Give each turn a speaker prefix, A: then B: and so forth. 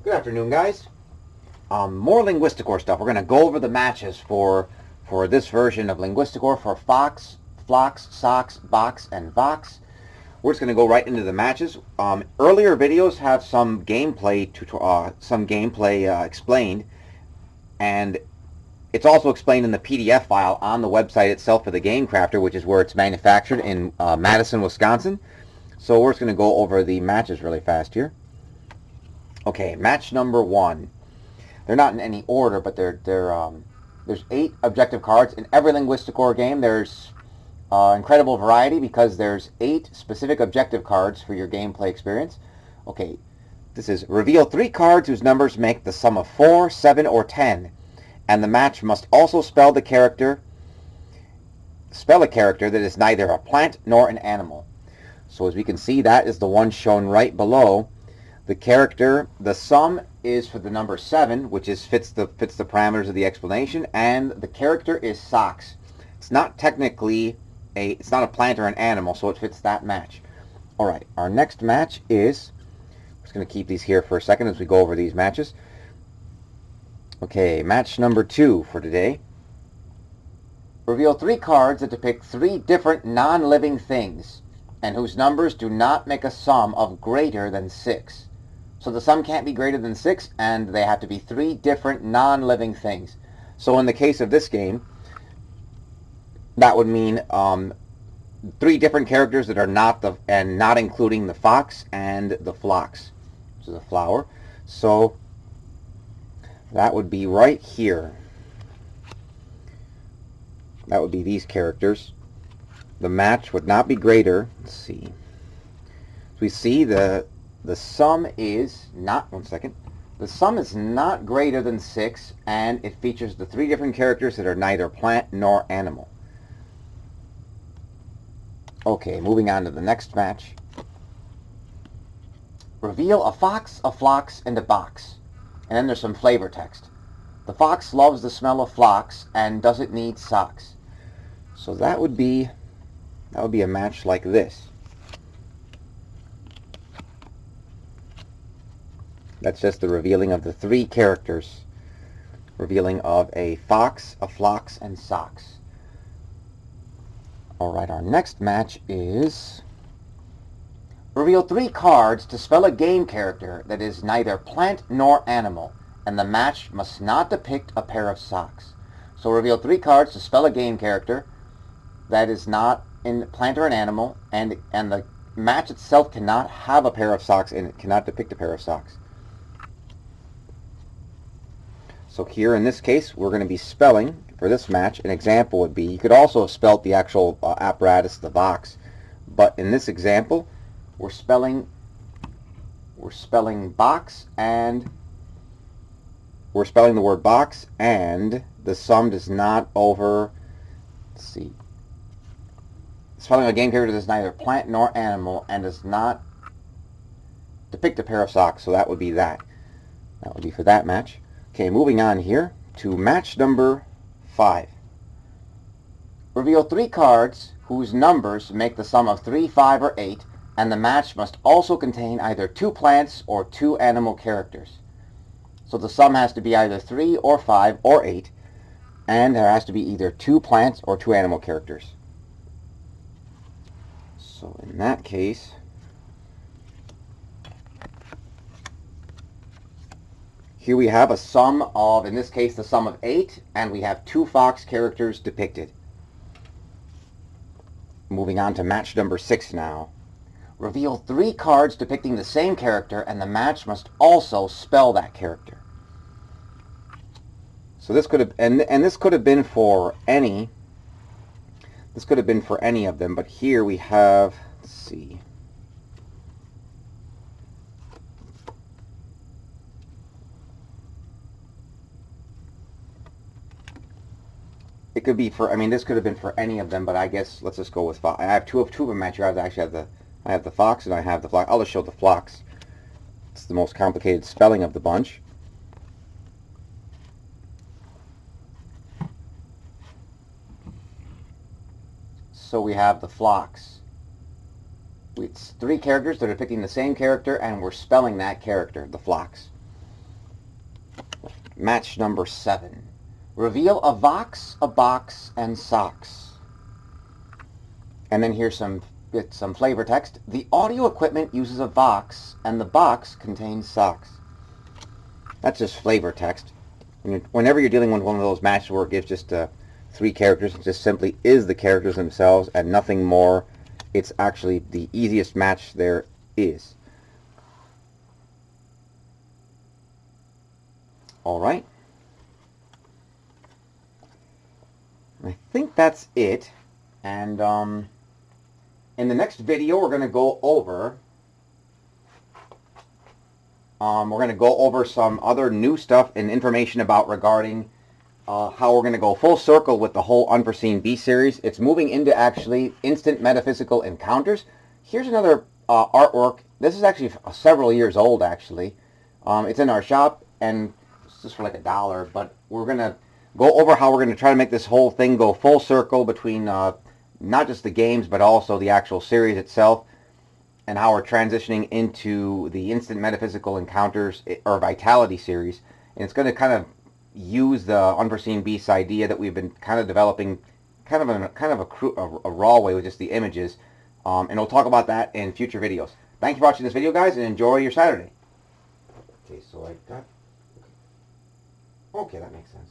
A: Good afternoon, guys. More Linguisticor stuff. We're going to go over the matches for this version of Linguisticor for FOX, PHLOX, SOX, BOX, and VOX. We're just going to go right into the matches. Earlier videos have some gameplay explained, and it's also explained in the PDF file on the website itself for the Game Crafter, which is where it's manufactured in Madison, Wisconsin. So we're just going to go over the matches really fast here. Okay, match number 1. They're not in any order, but there's 8 objective cards. In every Linguisticor game, there's incredible variety because there's 8 specific objective cards for your gameplay experience. Okay, this is reveal 3 cards whose numbers make the sum of 4, 7, or 10. And the match must also spell a character that is neither a plant nor an animal. So as we can see, that is the one shown right below. The sum is for the number 7, which fits the parameters of the explanation, and the character is SOX. It's not technically it's not a plant or an animal, so it fits that match. All right, our next match is, I'm just going to keep these here for a second as we go over these matches. Okay, match number 2 for today. Reveal 3 cards that depict 3 different non-living things and whose numbers do not make a sum of greater than 6. So the sum can't be greater than 6, and they have to be 3 different non-living things. So in the case of this game, that would mean 3 different characters that are not including the fox and the phlox, which is a flower. So that would be right here. That would be these characters. The match would not be greater. Let's see. So we see the sum is not, the sum is not greater than 6, and it features the 3 different characters that are neither plant nor animal. Okay, moving on to the next match. Reveal a fox, a phlox, and a box. And then there's some flavor text. The fox loves the smell of phlox and doesn't need socks. So that would be a match like this. That's just the revealing of the 3 characters. Revealing of a fox, a phlox, and SOX. Alright, our next match is reveal 3 cards to spell a game character that is neither plant nor animal, and the match must not depict a pair of socks. So reveal 3 cards to spell a game character that is not in plant or an animal, and the match itself cannot have a pair of socks in it, cannot depict a pair of socks. So here in this case, we're going to be spelling, for this match, an example would be, you could also have spelled the actual apparatus, the VOX, but in this example, we're spelling box, and we're spelling the word box, and the sum does not over, let's see, spelling a game character that is neither plant nor animal and does not depict a pair of socks, so that would be that. That would be for that match. Okay, moving on here to match number 5. Reveal 3 cards whose numbers make the sum of 3, 5, or 8, and the match must also contain either 2 plants or 2 animal characters. So the sum has to be either 3 or 5 or 8, and there has to be either 2 plants or 2 animal characters. So in that case, here we have a sum of, in this case, the sum of 8, and we have 2 fox characters depicted. Moving on to match number 6 now. Reveal 3 cards depicting the same character, and the match must also spell that character. So this could have, and this could have been for any, this could have been for any of them, but here we have, let's see. It could be for, I mean, this could have been for any of them, but I guess let's just go with fox. I have two of them match here. I have the fox and I have the phlox. I'll just show the phlox. It's the most complicated spelling of the bunch. So we have the phlox. It's 3 characters that are depicting the same character, and we're spelling that character, the phlox. Match number 7. Reveal a VOX, a box, and SOX. And then here's some flavor text. The audio equipment uses a VOX, and the box contains SOX. That's just flavor text. Whenever you're dealing with one of those matches where it gives just 3 characters, it just simply is the characters themselves and nothing more. It's actually the easiest match there is. Alright. I think that's it. And in the next video, we're going to go over some other new stuff and information about regarding how we're going to go full circle with the whole Unforeseen Beast series. It's moving into actually instant metaphysical encounters. Here's another artwork. This is actually several years old, actually. It's in our shop, and it's just for like $1. But we're going to go over how we're going to try to make this whole thing go full circle between not just the games, but also the actual series itself, and how we're transitioning into the Instant Metaphysical Encounters, or Vitality series. And it's going to kind of use the Unforeseen Beasts idea that we've been kind of developing kind of a raw way with just the images. And we'll talk about that in future videos. Thank you for watching this video, guys, and enjoy your Saturday. Okay, so I got... Okay, that makes sense.